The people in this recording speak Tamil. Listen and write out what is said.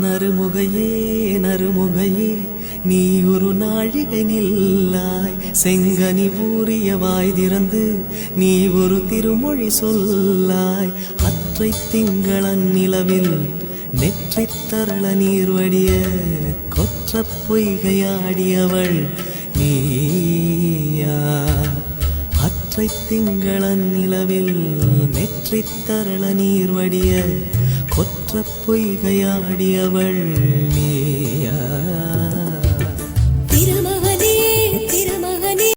நறுமுகையே நறுமுகையே நீ ஒரு நாழிகை நில்லாய், செங்கனி ஊறிய வாய் திறந்து நீ ஒரு திருமொழி சொல்லாய். அற்றை திங்களன் நிலவில் நெற்றித் தரள நீர் வடிய கொற்ற பொய்கையாடியவள் நீயா? அற்றை திங்களன் நிலவில் நெற்றித் தரள நீர் வடிய கொற்ற பொய்கையாடியவள் நீ.